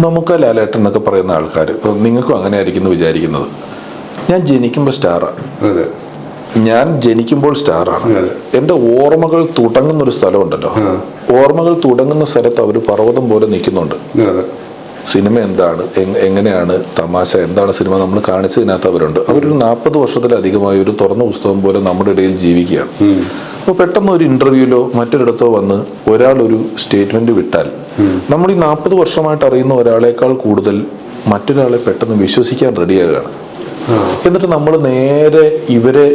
നമുക്ക് ലാലേട്ടൻ എന്നൊക്കെ പറയുന്ന ആൾക്കാർ ഇപ്പം നിങ്ങൾക്കും അങ്ങനെ ആയിരിക്കും വിചാരിക്കുന്നത്. ഞാൻ ജനിക്കുമ്പോൾ സ്റ്റാറാണ്, ഞാൻ ജനിക്കുമ്പോൾ സ്റ്റാറാണ്. എൻ്റെ ഓർമ്മകൾ തുടങ്ങുന്നൊരു സ്ഥലമുണ്ടല്ലോ, ഓർമ്മകൾ തുടങ്ങുന്ന സ്ഥലത്ത് അവർ പർവ്വതം പോലെ നിൽക്കുന്നുണ്ട്. സിനിമ എന്താണ്, എങ്ങനെയാണ് തമാശ, എന്താണ് സിനിമ നമ്മൾ കാണിച്ചതിനകത്ത് അവരുണ്ട്. അവരൊരു 40 വർഷത്തിലധികമായി ഒരു തുറന്ന പുസ്തകം പോലെ നമ്മുടെ ഇടയിൽ ജീവിക്കുകയാണ്. അപ്പോൾ പെട്ടെന്ന് ഒരു ഇന്റർവ്യൂലോ മറ്റൊരിടത്തോ വന്ന് ഒരാൾ ഒരു സ്റ്റേറ്റ്മെന്റ് വിട്ടാൽ നമ്മൾ ഈ 40 വർഷമായിട്ട് അറിയുന്ന ഒരാളെക്കാൾ കൂടുതൽ മറ്റൊരാളെ പെട്ടെന്ന് വിശ്വസിക്കാൻ റെഡിയാകുകയാണ്. എന്നിട്ട് നമ്മൾ നേരെ ഇവരെ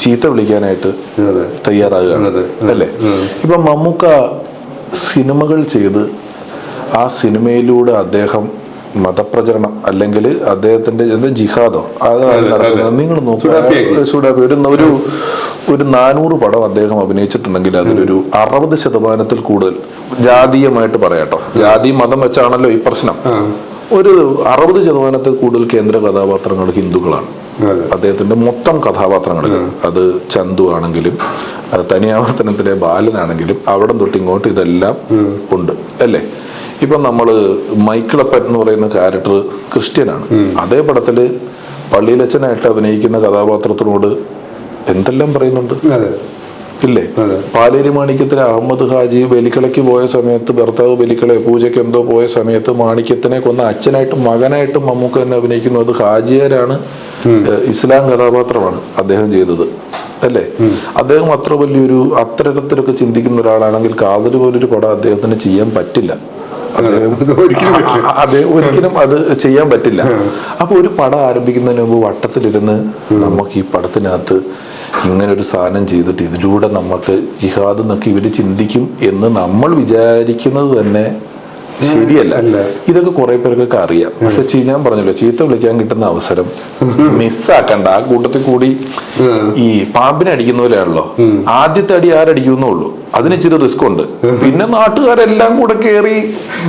ചീത്ത വിളിക്കാനായിട്ട് തയ്യാറാകുകയാണ്, അല്ലേ? ഇപ്പൊ മമ്മൂക്ക സിനിമകൾ ചെയ്ത് ആ സിനിമയിലൂടെ അദ്ദേഹം മതപ്രചരണം അല്ലെങ്കിൽ അദ്ദേഹത്തിന്റെ ജിഹാദോ അതാണ് നടക്കുന്നത്. നിങ്ങൾ നോക്കുക, ഒരു 400 പടം അദ്ദേഹം അഭിനയിച്ചിട്ടുണ്ടെങ്കിൽ അതിലൊരു 60% കൂടുതൽ ജാതീയമായിട്ട് പറയാട്ടോ, ജാതി മതം വെച്ചാണല്ലോ ഈ പ്രശ്നം. ഒരു 60% കൂടുതൽ കേന്ദ്ര കഥാപാത്രങ്ങൾ ഹിന്ദുക്കളാണ് അദ്ദേഹത്തിന്റെ മൊത്തം കഥാപാത്രങ്ങളിൽ. അത് ചന്തു ആണെങ്കിലും തനിയാവർത്തനത്തിലെ ബാലനാണെങ്കിലും അവിടെ തൊട്ടിങ്ങോട്ട് ഇതെല്ലാം ഉണ്ട്, അല്ലേ? ഇപ്പൊ നമ്മള് മൈക്കിളപ്പൻ എന്ന് പറയുന്ന ക്യാരക്ടർ ക്രിസ്ത്യനാണ്. അതേ പടത്തില് പള്ളിയിലച്ചനായിട്ട് അഭിനയിക്കുന്ന കഥാപാത്രത്തിനോട് എന്തെല്ലാം പറയുന്നുണ്ട്, ഇല്ലേ? പാലേരി മാണിക്യത്തിലെ അഹമ്മദ് ഹാജി ബലിക്കളയ്ക്ക് പോയ സമയത്ത്, ഭർത്താവ് ബലിക്കളെ പൂജയ്ക്ക് എന്തോ പോയ സമയത്ത് മാണിക്യത്തിനെ കൊന്ന അച്ഛനായിട്ടും മകനായിട്ടും മമ്മൂക്ക തന്നെ അഭിനയിക്കുന്നു. അത് ഹാജിയാരാണ്, ഇസ്ലാം കഥാപാത്രമാണ് അദ്ദേഹം ചെയ്തത്, അല്ലേ? അദ്ദേഹം അത്ര വലിയൊരു അത്തരത്തിലൊക്കെ ചിന്തിക്കുന്ന ഒരാളാണെങ്കിൽ കാതൽ പോലൊരു പടം അദ്ദേഹത്തിന് ചെയ്യാൻ പറ്റില്ല. ഒരിക്കലും അത് ചെയ്യാൻ പറ്റില്ല. അപ്പൊ ഒരു പടം ആരംഭിക്കുന്നതിന് മുമ്പ് വട്ടത്തിലിരുന്ന് നമുക്ക് ഈ പടത്തിനകത്ത് ഇങ്ങനെ ഒരു സാധനം ചെയ്തിട്ട് ഇതിലൂടെ നമുക്ക് ജിഹാദ് എന്നൊക്കെ ഇവര് ചിന്തിക്കും എന്ന് നമ്മൾ വിചാരിക്കുന്നത് തന്നെ ശരിയല്ല. ഇതൊക്കെ കുറെ പേർക്കൊക്കെ അറിയാം. പക്ഷെ ഞാൻ പറഞ്ഞല്ലോ, ചീത്ത വിളിക്കാൻ കിട്ടുന്ന അവസരം മിസ്സാക്കണ്ട. ആ കൂട്ടത്തിൽ കൂടി ഈ പാമ്പിനെ അടിക്കുന്ന പോലെയാണല്ലോ, ആദ്യത്തെ അടി ആരടിക്കുന്നുള്ളൂ, അതിന് ഇച്ചിരി റിസ്ക് ഉണ്ട്. പിന്നെ നാട്ടുകാരെല്ലാം കൂടെ കയറി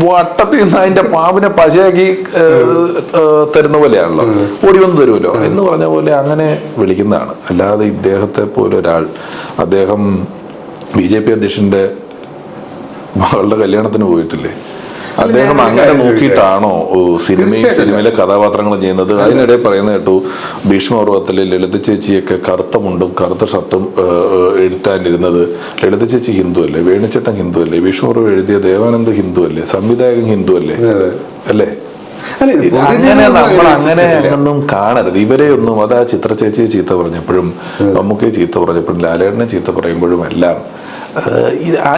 വട്ടത്തിൽ നിന്ന് അതിന്റെ പാമ്പിനെ പശയാക്കി തരുന്ന പോലെയാണല്ലോ, ഓടി വന്ന് തരുമല്ലോ എന്ന് പറഞ്ഞ പോലെ അങ്ങനെ വിളിക്കുന്നതാണ്. അല്ലാതെ ഇദ്ദേഹത്തെ പോലെ ഒരാൾ, അദ്ദേഹം BJP അധ്യക്ഷന്റെ മകളുടെ കല്യാണത്തിന് പോയിട്ടില്ലേ, അദ്ദേഹം അങ്ങനെ നോക്കിയിട്ടാണോ സിനിമയിലെ കഥാപാത്രങ്ങൾ ചെയ്യുന്നത്? അതിനിടെ പറയുന്ന കേട്ടു, ഭീഷ്മപർവ്വത്തിലെ ലളിത ചേച്ചിയൊക്കെ കറുത്ത മുണ്ടും കറുത്ത ഷർട്ടും എഴുത്താനിരുന്നത്. ലളിത ചേച്ചി ഹിന്ദു അല്ലേ, വേണുചേട്ടൻ ഹിന്ദു അല്ലേ, ഭീഷ്മപർവ്വം എഴുതിയ ദേവാനന്ദ് ഹിന്ദു അല്ലേ, സംവിധായകൻ ഹിന്ദു അല്ലേ, അല്ലേ? അങ്ങനെ നമ്മൾ അങ്ങനെ ഒന്നും കാണരുത്. ഇവരെ ഒന്നും, അതാ ചിത്ര ചേച്ചിയെ ചീത്ത പറഞ്ഞപ്പോഴും മമ്മൂക്കയെ ചീത്ത പറഞ്ഞപ്പോഴും ലാലേട്ടനെ ചീത്ത പറയുമ്പോഴും എല്ലാം